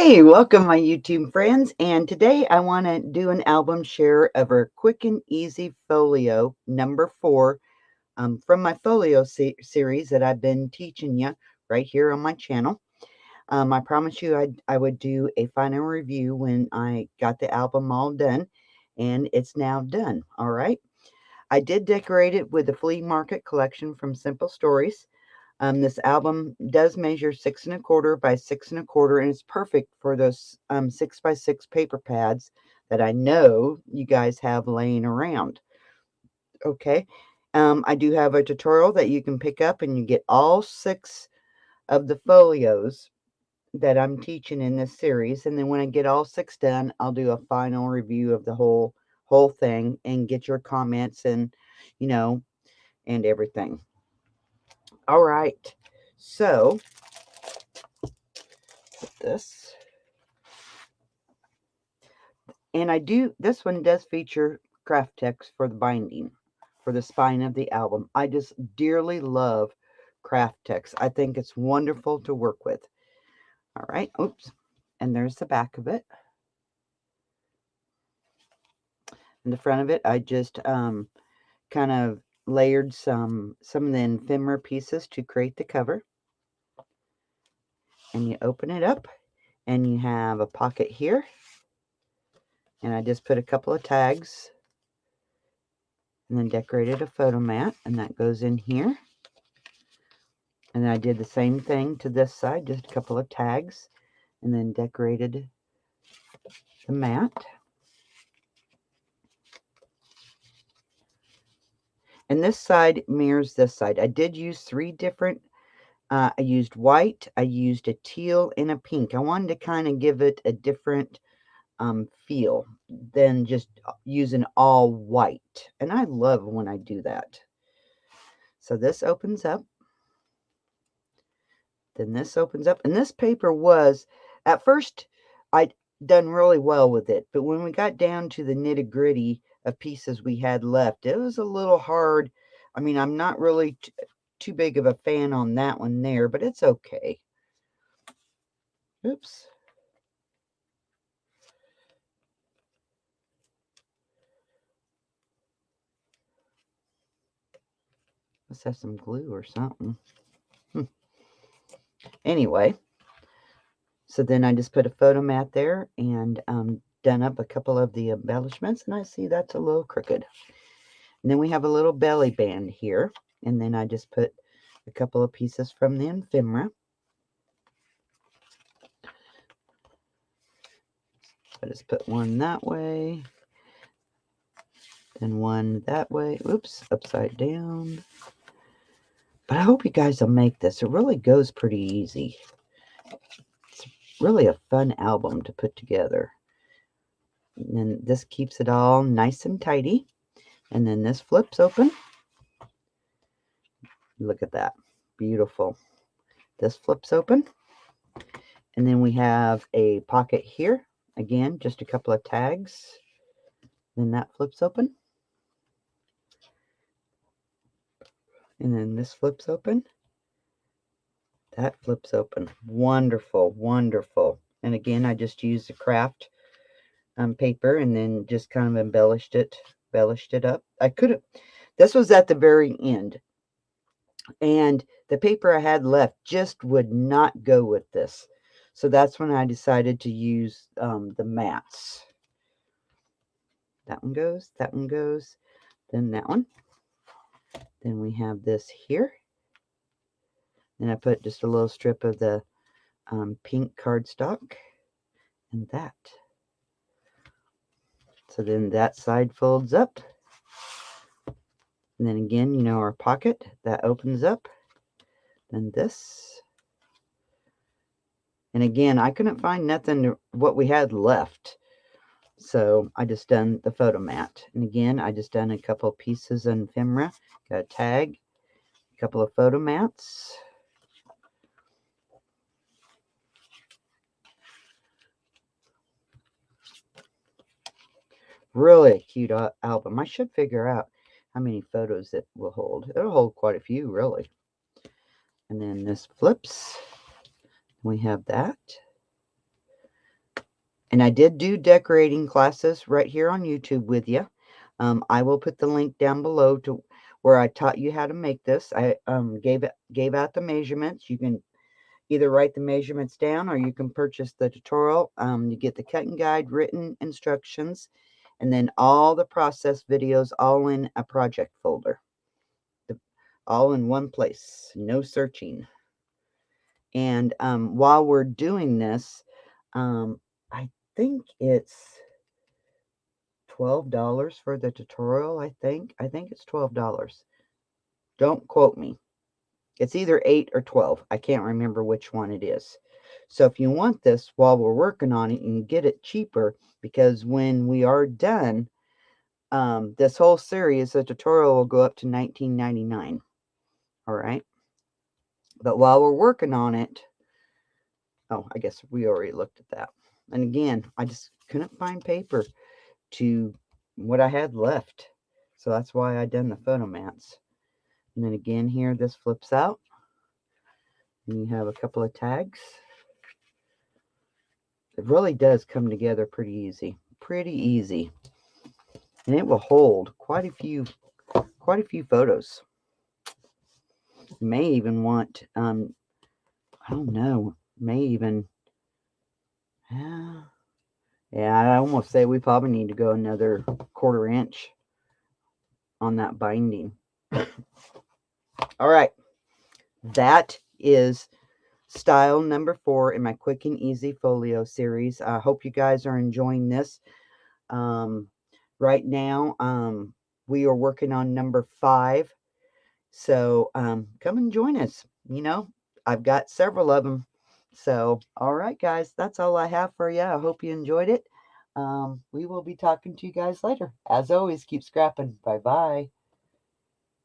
Hey, welcome my YouTube friends, and today I want to do an album share of our quick and easy folio number 4 from my folio series that I've been teaching you right here on my channel. I promised you I would do a final review when I got the album all done, and it's now done. All right. I did decorate it with the flea market collection from Simple Stories. This album does measure 6¼ by 6¼ and it's perfect for those 6x6 paper pads that I know you guys have laying around. Okay. I do have a tutorial that you can pick up and you get all 6 of the folios that I'm teaching in this series. And then when I get all 6 done, I'll do a final review of the whole thing and get your comments and, you know, and everything. All right. So this. And this one does feature Kraft-Tex for the binding, for the spine of the album. I just dearly love Kraft-Tex. I think it's wonderful to work with. All right, oops. And there's the back of it. In the front of it, I just kind of layered some of the ephemera pieces to create the cover. And you open it up, and you have a pocket here. And I just put a couple of tags and then decorated a photo mat, and that goes in here. And I did the same thing to this side, just a couple of tags, and then decorated the mat. And this side mirrors this side. I did use 3 different, I used white, I used a teal, and a pink. I wanted to kind of give it a different feel than just using all white. And I love when I do that. So this opens up. Then this opens up. And this paper was, at first, I'd done really well with it. But when we got down to the nitty-gritty of pieces we had left, it was a little hard. I mean, I'm not really too big of a fan on that one there, but it's okay. Oops. Must have some glue or something. Anyway, so then I just put a photo mat there and done up a couple of the embellishments, and I see that's a little crooked. And then we have a little belly band here, and then I just put a couple of pieces from the ephemera. I just put one that way, then one that way. Oops, upside down. But I hope you guys will make this. It really goes pretty easy. It's really a fun album to put together. And then this keeps it all nice and tidy. And then this flips open. Look at that. Beautiful. This flips open. And then we have a pocket here. Again, just a couple of tags. Then that flips open. And then this flips open. That flips open. Wonderful, wonderful. And again, I just used the craft paper and then just kind of embellished it up. I could have, this was at the very end. And the paper I had left just would not go with this. So that's when I decided to use the mats. That one goes, then that one. Then we have this here. Then I put just a little strip of the pink cardstock and that. So then that side folds up. And then again, you know, our pocket, that opens up. Then this. And again, I couldn't find nothing what we had left. So I just done the photo mat. And again, I just done a couple pieces of ephemera. Got a tag, a couple of photo mats. Really a cute album. I should figure out how many photos it will hold. It'll hold quite a few, really. And then this flips. We have that. And I did do decorating classes right here on YouTube with you. I will put the link down below to where I taught you how to make this. I gave out the measurements. You can either write the measurements down or you can purchase the tutorial. You get the cutting guide, written instructions, and then all the process videos all in a project folder. All in one place, no searching. And while we're doing this, I think it's $12 for the tutorial. I think it's $12. Don't quote me. It's either 8 or 12. I can't remember which one it is. So if you want this while we're working on it, you can get it cheaper, because when we are done, this whole series, the tutorial will go up to $19.99. All right. But while we're working on it, oh, I guess we already looked at that. And again, I just couldn't find paper to what I had left. So that's why I done the photo mats. And then again here, this flips out. And you have a couple of tags. It really does come together pretty easy. Pretty easy. And it will hold quite a few photos. You may even want, I don't know, may even, yeah, I almost say we probably need to go another 1/4 inch on that binding. All right, that is style number 4 in my quick and easy folio series. I hope you guys are enjoying this. Right now, we are working on number 5. So come and join us. You know, I've got several of them. So, all right, guys, that's all I have for you. I hope you enjoyed it. We will be talking to you guys later. As always, keep scrapping. Bye-bye.